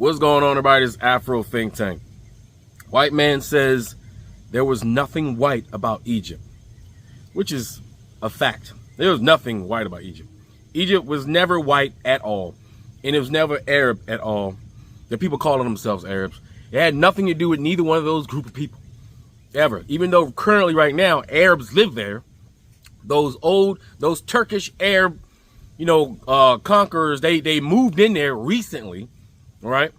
What's going on, everybody? This is Afro Think Tank. White man says there was nothing white about Egypt, which is a fact. There was nothing white about Egypt. Egypt was never white at all, and it was never Arab at all. The people calling themselves Arabs. It had nothing to do with neither one of those group of people, ever. Even though currently right now, Arabs live there. Those Turkish Arab, conquerors, they moved in there recently. All right,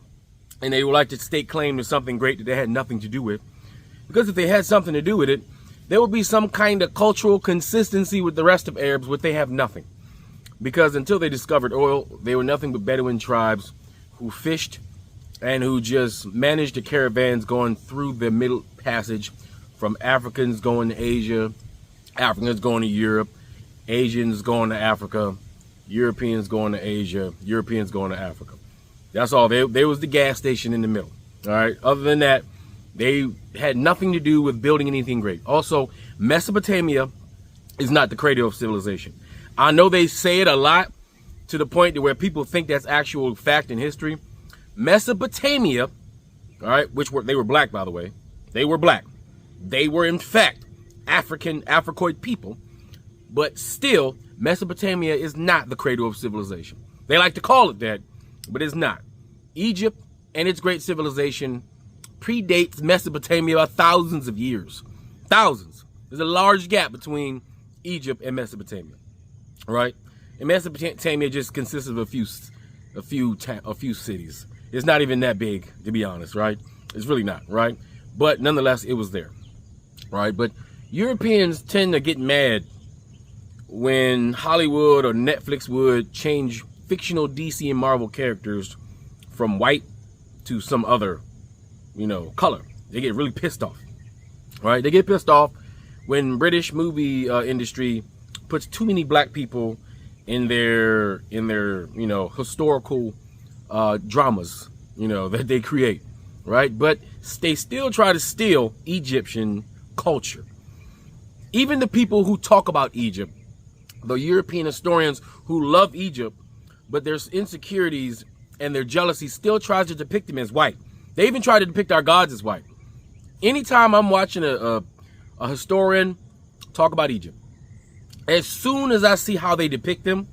and they would like to stake claim to something great that they had nothing to do with. Because if they had something to do with it, there would be some kind of cultural consistency with the rest of Arabs, but they have nothing. Because until they discovered oil, they were nothing but Bedouin tribes who fished and who just managed the caravans going through the Middle Passage, from Africans going to Asia, Africans going to Europe, Asians going to Africa, Europeans going to Asia, Europeans going to Africa. That's all. There was the gas station in the middle. All right. Other than that, they had nothing to do with building anything great. Also, Mesopotamia is not the cradle of civilization. I know they say it a lot to the point to where people think that's actual fact in history. Mesopotamia, all right, they were black, by the way. They were black. They were, in fact, Africoid people. But still, Mesopotamia is not the cradle of civilization. They like to call it that, but it's not. Egypt and its great civilization predates Mesopotamia by thousands of years. Thousands. There's a large gap between Egypt and Mesopotamia, right? And Mesopotamia just consists of a few cities. It's not even that big, to be honest, right? It's really not, right? But nonetheless, it was there, right? But Europeans tend to get mad when Hollywood or Netflix would change fictional DC and Marvel characters from white to some other, color. They get really pissed off, right? They get pissed off when British movie industry puts too many black people in their historical dramas, that they create, right? But they still try to steal Egyptian culture. Even the people who talk about Egypt, the European historians who love Egypt, but there's insecurities and their jealousy still tries to depict them as white. They even try to depict our gods as white. Anytime I'm watching a historian talk about Egypt, as soon as I see how they depict them,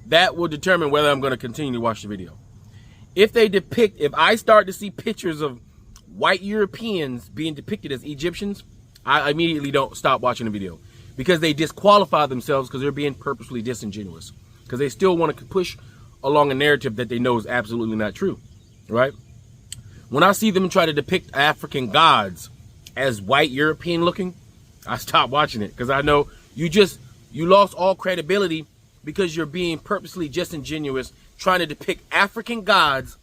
that will determine whether I'm going to continue to watch the video. If I start to see pictures of white Europeans being depicted as Egyptians, I immediately don't stop watching the video, because they disqualify themselves because they're being purposely disingenuous, because they still want to push along a narrative that they know is absolutely not true, right? When I see them try to depict African gods as white European looking, I stop watching it, because I know you lost all credibility because you're being purposely disingenuous, trying to depict African gods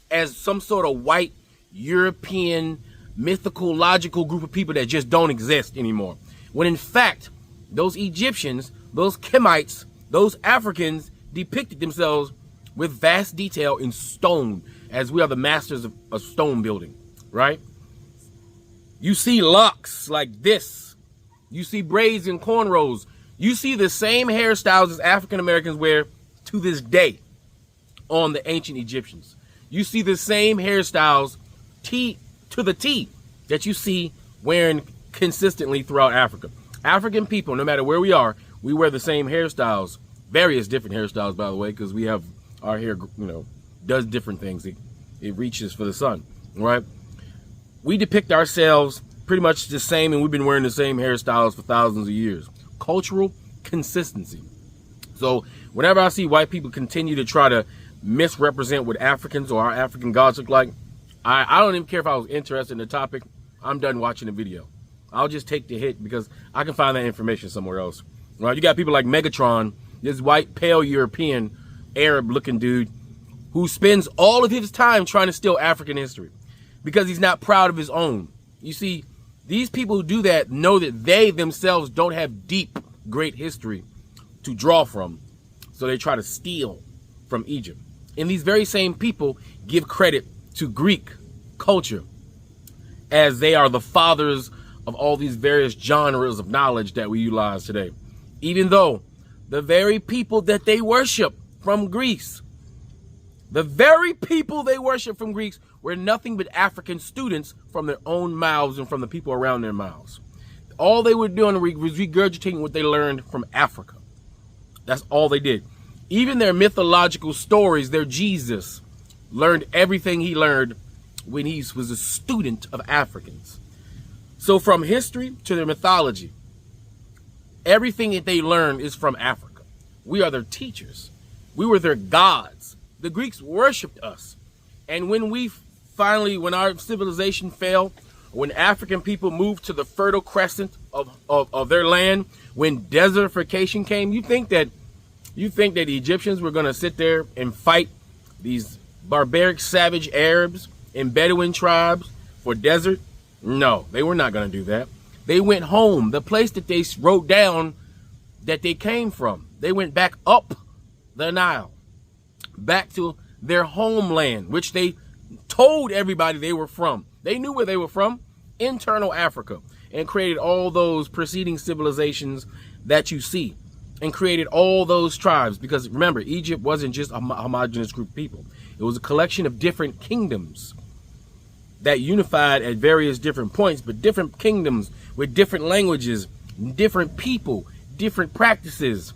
as some sort of white European mythical, logical group of people that just don't exist anymore. When in fact, those Egyptians, those Kemites, those Africans depicted themselves with vast detail in stone, as we are the masters of stone building, right? You see locks like this. You see braids and cornrows. You see the same hairstyles as African Americans wear to this day on the ancient Egyptians. You see the same hairstyles to the T that you see wearing consistently throughout Africa. African people, no matter where we are, we wear the same hairstyles, various different hairstyles, by the way, because we have our hair, does different things. It reaches for the sun, right? We depict ourselves pretty much the same, and we've been wearing the same hairstyles for thousands of years. Cultural consistency. So whenever I see white people continue to try to misrepresent what Africans or our African gods look like, I don't even care if I was interested in the topic. I'm done watching the video. I'll just take the hit because I can find that information somewhere else. Right? You got people like Megatron, this white, pale European, Arab-looking dude who spends all of his time trying to steal African history because he's not proud of his own. You see, these people who do that know that they themselves don't have deep, great history to draw from, so they try to steal from Egypt. And these very same people give credit to Greek culture as they are the fathers of all these various genres of knowledge that we utilize today. Even though the very people that they worship from Greece The very people they worshiped from Greeks were nothing but African students from their own mouths and from the people around their mouths. All they were doing was regurgitating what they learned from Africa. That's all they did. Even their mythological stories, their Jesus learned everything he learned when he was a student of Africans. So from history to their mythology, everything that they learned is from Africa. We are their teachers. We were their gods. The Greeks worshipped us. And when when our civilization fell, when African people moved to the Fertile Crescent of their land, when desertification came, you think that the Egyptians were going to sit there and fight these barbaric, savage Arabs and Bedouin tribes for desert? No, they were not going to do that. They went home, the place that they wrote down that they came from. They went back up the Nile, back to their homeland, which they told everybody they were from. They knew where they were from, internal Africa, and created all those preceding civilizations that you see, and created all those tribes. Because remember, Egypt wasn't just a homogenous group of people. It was a collection of different kingdoms that unified at various different points, but different kingdoms with different languages, different people, different practices.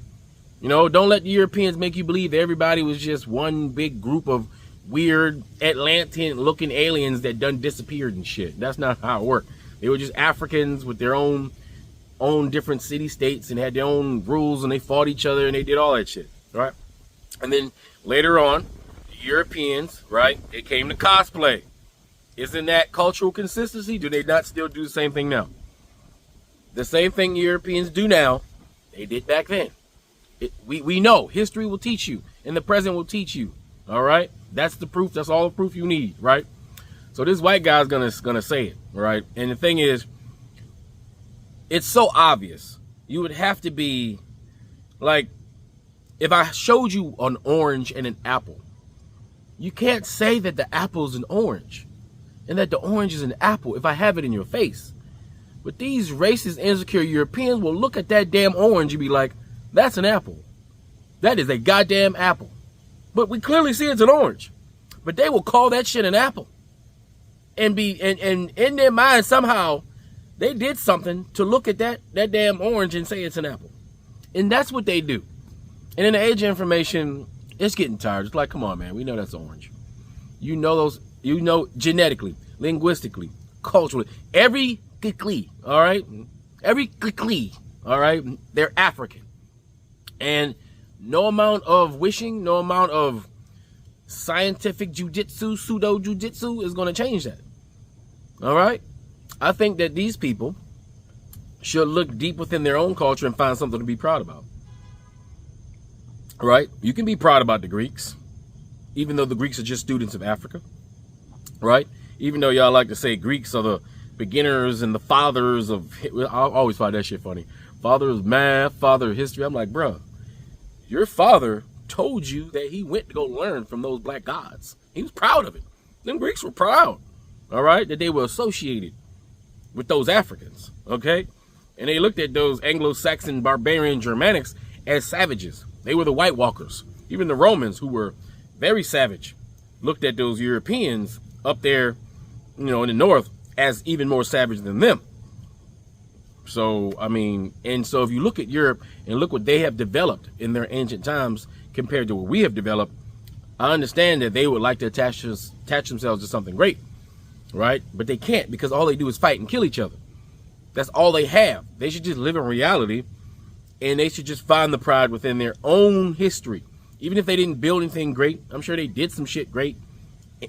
You know, don't let the Europeans make you believe that everybody was just one big group of weird Atlantean-looking aliens that done disappeared and shit. That's not how it worked. They were just Africans with their own different city-states and had their own rules, and they fought each other and they did all that shit, right? And then later on, the Europeans, right, they came to cosplay. Isn't that cultural consistency? Do they not still do the same thing now? The same thing Europeans do now, they did back then. We know. History will teach you, and the present will teach you. All right? That's the proof. That's all the proof you need, right? So this white guy's gonna say it, right? And the thing is, it's so obvious. You would have to be like, if I showed you an orange and an apple, you can't say that the apple is an orange and that the orange is an apple if I have it in your face. But these racist, insecure Europeans will look at that damn orange and be like, that's an apple. That is a goddamn apple. But we clearly see it's an orange. But they will call that shit an apple. And in their mind, somehow, they did something to look at that damn orange and say it's an apple. And that's what they do. And in the age of information, it's getting tired. It's like, come on, man, we know that's orange. You know genetically, linguistically, culturally, every kikli, all right? Every kikli, all right? They're African. And no amount of wishing, no amount of scientific jujitsu, pseudo jujitsu is going to change that. All right? I think that these people should look deep within their own culture and find something to be proud about. All right? You can be proud about the Greeks, even though the Greeks are just students of Africa. Right? Even though y'all like to say Greeks are the beginners and the fathers of, I always find that shit funny. Father of math, father of history. I'm like, bruh, your father told you that he went to go learn from those black gods. He was proud of it. Them Greeks were proud, all right, that they were associated with those Africans, okay? And they looked at those Anglo-Saxon, barbarian Germanics as savages. They were the White Walkers. Even the Romans, who were very savage, looked at those Europeans up there, you know, in the north as even more savage than them. So, I mean, and so if you look at Europe and look what they have developed in their ancient times compared to what we have developed, I understand that they would like to attach themselves to something great, right? But they can't, because all they do is fight and kill each other. That's all they have. They should just live in reality, and they should just find the pride within their own history. Even if they didn't build anything great, I'm sure they did some shit great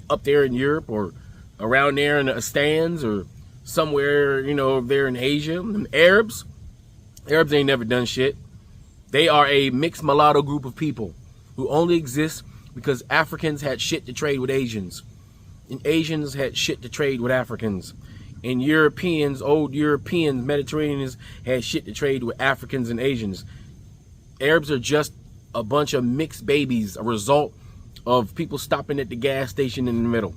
up there in Europe or around there in the stands or somewhere, you know, there in Asia. Arabs ain't never done shit. They are a mixed mulatto group of people who only exist because Africans had shit to trade with Asians, and Asians had shit to trade with Africans, and Europeans, old Europeans, Mediterraneans, had shit to trade with Africans and Asians. Arabs are just a bunch of mixed babies, a result of people stopping at the gas station in the middle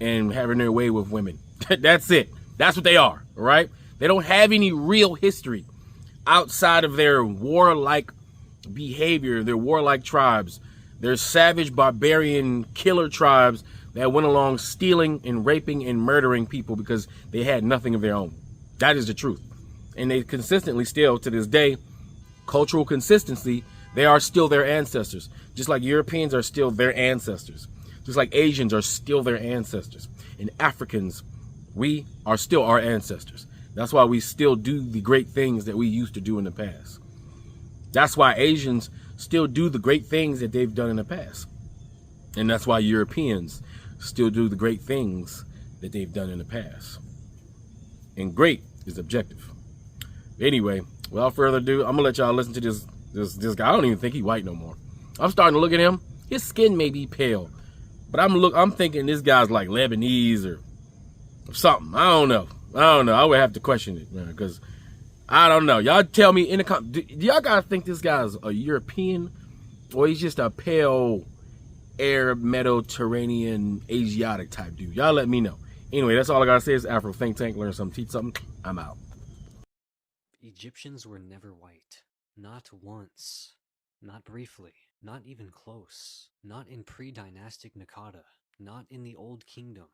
and having their way with women. That's it. That's what they are, right? They don't have any real history outside of their warlike behavior, their warlike tribes, They're savage, barbarian, killer tribes that went along stealing and raping and murdering people because they had nothing of their own. That is the truth. And they consistently still, to this day, cultural consistency, they are still their ancestors. Just like Europeans are still their ancestors. Just like Asians are still their ancestors. And Africans, we are still our ancestors. That's why we still do the great things that we used to do in the past. That's why Asians still do the great things that they've done in the past. And that's why Europeans still do the great things that they've done in the past. And great is objective. Anyway, without further ado, I'm gonna let y'all listen to this guy. I don't even think he's white no more. I'm starting to look at him. His skin may be pale, but I'm thinking this guy's like Lebanese or something. I don't know. I would have to question it, man, because I don't know. Y'all tell me in the comments. Do y'all gotta think this guy's a European or he's just a pale Arab, Mediterranean, Asiatic type dude? Y'all let me know. Anyway, that's all I gotta say. Is Afro Think Tank. Learn something, teach something. I'm out. Egyptians were never white. Not once. Not briefly. Not even close. Not in pre-dynastic Naqada. Not in the Old Kingdom.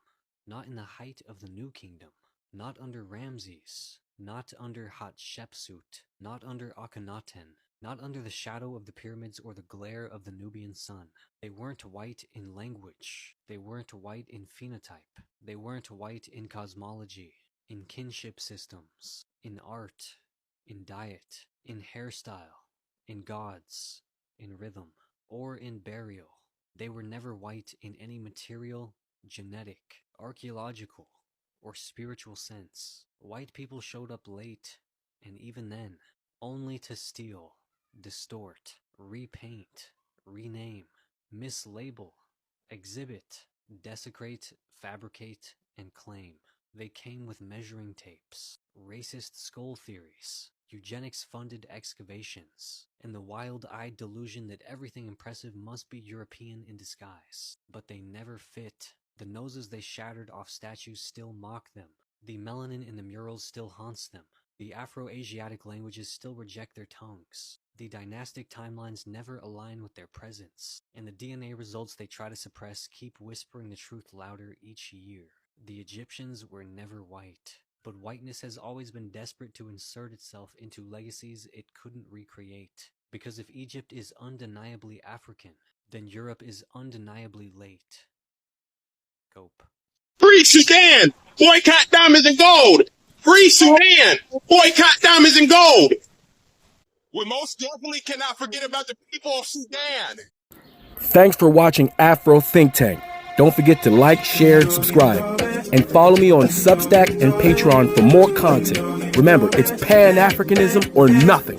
Not in the height of the New Kingdom. Not under Ramses. Not under Hatshepsut. Not under Akhenaten. Not under the shadow of the pyramids or the glare of the Nubian sun. They weren't white in language. They weren't white in phenotype. They weren't white in cosmology, in kinship systems, in art, in diet, in hairstyle, in gods, in rhythm, or in burial. They were never white in any material, genetic, archaeological, or spiritual sense. White people showed up late, and even then, only to steal, distort, repaint, rename, mislabel, exhibit, desecrate, fabricate, and claim. They came with measuring tapes, racist skull theories, eugenics-funded excavations, and the wild-eyed delusion that everything impressive must be European in disguise. But they never fit. The noses they shattered off statues still mock them. The melanin in the murals still haunts them. The Afro-Asiatic languages still reject their tongues. The dynastic timelines never align with their presence, and the DNA results they try to suppress keep whispering the truth louder each year. The Egyptians were never white, but whiteness has always been desperate to insert itself into legacies it couldn't recreate. Because if Egypt is undeniably African, then Europe is undeniably late. Cope. Free Sudan! Boycott diamonds and gold! Free Sudan! Boycott diamonds and gold! We most definitely cannot forget about the people of Sudan! Thanks for watching Afro Think Tank. Don't forget to like, share, and subscribe. And follow me on Substack and Patreon for more content. Remember, it's Pan-Africanism or nothing.